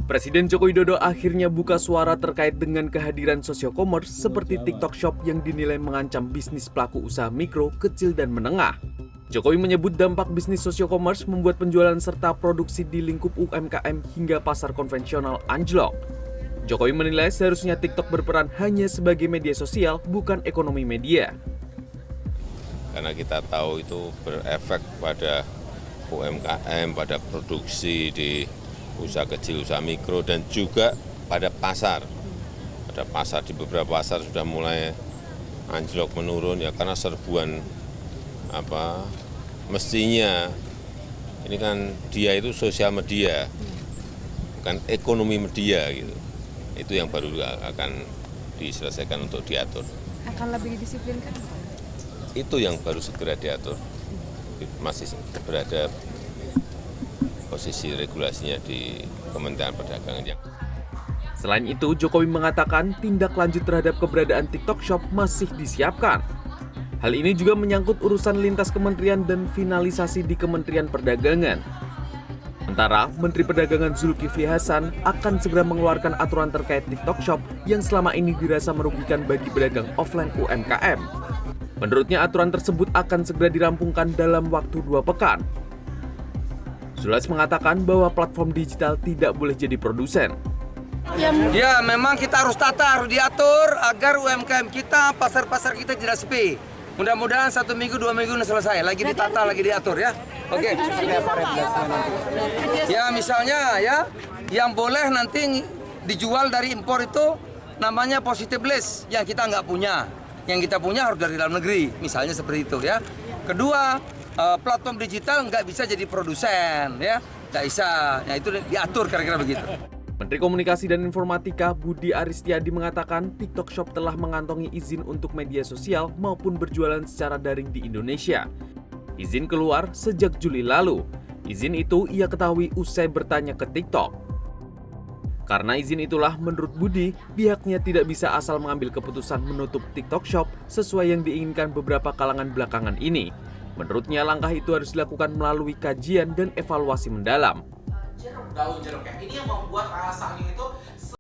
Presiden Joko Widodo akhirnya buka suara terkait dengan kehadiran sosio-commerce seperti TikTok Shop yang dinilai mengancam bisnis pelaku usaha mikro, kecil, dan menengah. Jokowi menyebut dampak bisnis sosio-commerce membuat penjualan serta produksi di lingkup UMKM hingga pasar konvensional anjlok. Jokowi menilai seharusnya TikTok berperan hanya sebagai media sosial, bukan ekonomi media. Karena kita tahu itu berefek pada UMKM, pada produksi di usaha kecil, usaha mikro, dan juga pada pasar. Pada pasar, di beberapa pasar sudah mulai anjlok menurun ya karena serbuan mestinya ini kan dia itu sosial media, bukan ekonomi media gitu. Itu yang baru akan diselesaikan untuk diatur. Akan lebih didisiplinkan? Itu yang baru segera diatur. Masih berada posisi regulasinya di Kementerian Perdagangan. Selain itu, Jokowi mengatakan tindak lanjut terhadap keberadaan TikTok Shop masih disiapkan. Hal ini juga menyangkut urusan lintas kementerian dan finalisasi di Kementerian Perdagangan. Sementara, Menteri Perdagangan Zulkifli Hasan akan segera mengeluarkan aturan terkait TikTok Shop yang selama ini dirasa merugikan bagi pedagang offline UMKM. Menurutnya, aturan tersebut akan segera dirampungkan dalam waktu 2 pekan. Zulkifli mengatakan bahwa platform digital tidak boleh jadi produsen. Ya, memang kita harus tata, harus diatur agar UMKM kita, pasar-pasar kita tidak sepi. Mudah-mudahan 1 minggu, 2 minggu selesai. Lagi ditata, lagi diatur ya. Oke. Ya, misalnya ya, yang boleh nanti dijual dari impor itu namanya positive list yang kita nggak punya. Yang kita punya harus dari dalam negeri, misalnya seperti itu ya. Kedua, platform digital nggak bisa jadi produsen ya, nggak bisa. Ya itu diatur kira-kira begitu. Menteri Komunikasi dan Informatika Budi Aristiadi mengatakan TikTok Shop telah mengantongi izin untuk media sosial maupun berjualan secara daring di Indonesia. Izin keluar sejak Juli lalu. Izin itu ia ketahui usai bertanya ke TikTok. Karena izin itulah menurut Budi, pihaknya tidak bisa asal mengambil keputusan menutup TikTok Shop sesuai yang diinginkan beberapa kalangan belakangan ini. Menurutnya langkah itu harus dilakukan melalui kajian dan evaluasi mendalam. Daun jeruk ya, ini yang membuat rasanya itu